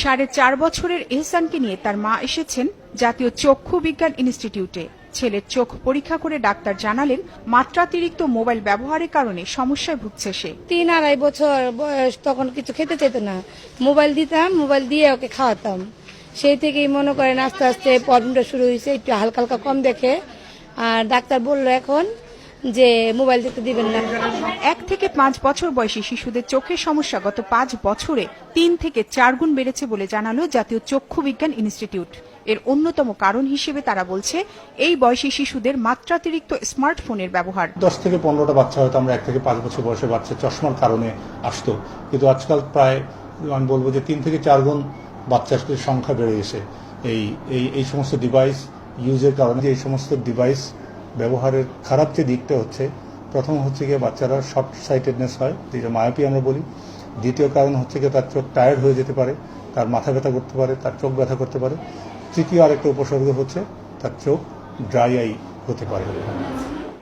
4.5 বছরের এহসানকে নিয়ে তার মা এসেছেন জাতীয় চক্ষু বিজ্ঞান ইনস্টিটিউটে। ছেলের চোখ পরীক্ষা করে ডাক্তার জানালেন মাত্রাতিরিক্ত মোবাইল ব্যবহারের কারণে সমস্যায় ভুগছে সে। 3-2.5 বছর বয়স, তখন কিছু খেতে চেত না। মোবাইল দিতাম, মোবাইল দিয়ে ওকে খাওয়াতাম। সেই থেকেই মনে করেন আস্তে আস্তে প্রবলেমটা শুরু হয়েছে, একটু হালকা হালকা কম দেখে। আর ডাক্তার বললো এখন যে মোবাইল দেখতে দিবেন না। 1 থেকে 5 বছর বয়সী শিশুদের চোখের সমস্যা গত 5 বছরে 3 থেকে 4 গুণ বেড়েছে বলে জানালো জাতীয় চক্ষু বিজ্ঞান ইনস্টিটিউট। এর অন্যতম কারণ হিসেবে তারা বলছে এই বয়সী শিশুদের মাত্রাতিরিক্ত স্মার্টফোনের ব্যবহার। 10 থেকে 15টা বাচ্চা হয়তো আমরা 1 থেকে 5 বছর বয়সের বাচ্চা চশমার কারণে আসতো, কিন্তু আজকাল প্রায় আমি বলবো যে 3 থেকে 4 গুণ বাচ্চার সংখ্যা বেড়ে গেছে এই সমস্ত ডিভাইস ইউজের কারণে। এই সমস্ত ডিভাইস ব্যবহারের খারাপ যে দিকটা হচ্ছে, প্রথম হচ্ছে গিয়ে বাচ্চারা শর্ট সাইটেডনেস হয়, যেটা মায়োপি আমরা বলি। দ্বিতীয় কারণ হচ্ছে গিয়ে তার চোখ টায়ার্ড হয়ে যেতে পারে, তার মাথা ব্যথা করতে পারে, তার চোখ ব্যথা করতে পারে। তৃতীয় আরেকটা উপসর্গ হচ্ছে তার চোখ ড্রাই আই হতে পারে।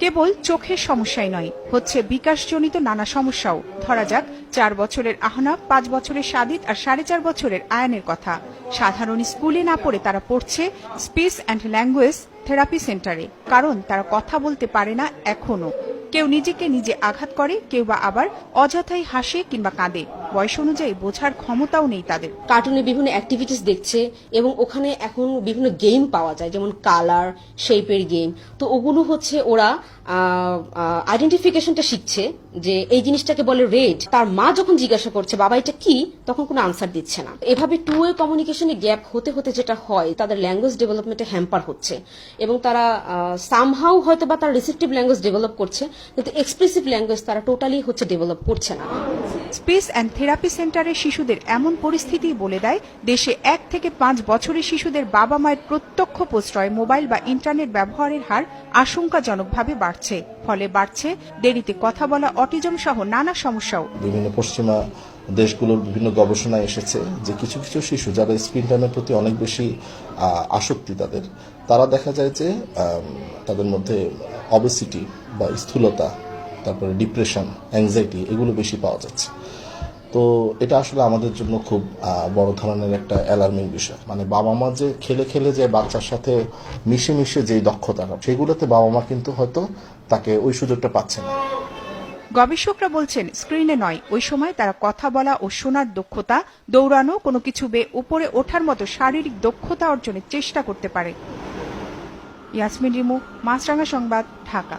কেবল চোখের সমস্যাই নয়, হচ্ছে বিকাশজনিত নানা সমস্যাও। ধরা যাক 4 বছরের আহনাব, 5 বছরের সাদিত আর 4.5 বছরের আয়ানের কথা। সাধারণ স্কুলে না পড়ে তারা পড়ছে স্পিচ অ্যান্ড ল্যাঙ্গুয়েজ থেরাপি সেন্টারে, কারণ তারা কথা বলতে পারে না এখনো। কেউ নিজেকে নিজে আঘাত করে, কেউ বা আবার অযথাই হাসে কিংবা কাঁদে। বয়স অনুযায়ী বোঝার ক্ষমতাও নেই তাদের। কার্টুনে বিভিন্ন অ্যাক্টিভিটিস দেখছে এবং ওখানে এখন বিভিন্ন গেম পাওয়া যায়, যেমন কালার শেপের গেম। তো ওগুলো হচ্ছে ওরা আইডেন্টিফিকেশনটা শিখছে যে এই জিনিসটাকে বলে রেড। তার মা যখন জিজ্ঞাসা করছে বাবা এটা কি, তখন কোনো আনসার দিচ্ছে না। এভাবে টু ওয়ে কমিউনিকেশনে গ্যাপ হতে হতে যেটা হয়, তাদের ল্যাঙ্গুয়েজ ডেভেলপমেন্টে হ্যাম্পার হচ্ছে এবং তারা সামহাউ হয়তো বা তার রিসিপটিভ ল্যাঙ্গুয়েজ ডেভেলপ করছে, কিন্তু এক্সপ্রেসিভ ল্যাঙ্গুয়েজ তারা টোটালি হচ্ছে ডেভেলপ করছে না। স্পিচ অ্যান্ড থেরাপি সেন্টারের শিশুদের এমন পরিস্থিতি বলে দেয় দেশে 1 থেকে 5 বছরের শিশুদের বাবা মায়ের প্রত্যক্ষ প্রশ্রয় মোবাইল বা ইন্টারনেট ব্যবহারের হার আশঙ্কাজনকভাবে বাড়ছে। ফলে বাড়ছে দেরিতে কথা বলা, অটিজম সহ নানা সমস্যাও। বিভিন্ন পশ্চিমা দেশগুলোর বিভিন্ন গবেষণায় এসেছে যে কিছু কিছু শিশু যারা স্ক্রিন টাইমের প্রতি অনেক বেশি আসক্তি তারা দেখা যায় যে তাদের মধ্যে অবেসিটি বা স্থূলতা, তারপরে ডিপ্রেশন, অ্যাংজাইটি এগুলো বেশি পাওয়া যাচ্ছে। তো এটা আসলে আমাদের জন্য খুব বড় ধরনের একটা অ্যালার্মিং বিষয়। মানে বাবা মা যে খেলে খেলে যে বাচ্চার সাথে মিশে মিশে যে দক্ষতাটা, সেগুলোতে বাবা মা কিন্তু হয়তো তাকে ওই সুযোগটা পাচ্ছে না। গবেষকরা বলছেন স্ক্রিনে নয়, ওই সময় তারা কথা বলা ও শোনার দক্ষতা, দৌড়ানো, কোনো কিছু বেয়ে উপরে ওঠার মতো শারীরিক দক্ষতা অর্জনের চেষ্টা করতে পারে। ইয়াসমিন রিমু, মাছরাঙা সংবাদ, ঢাকা।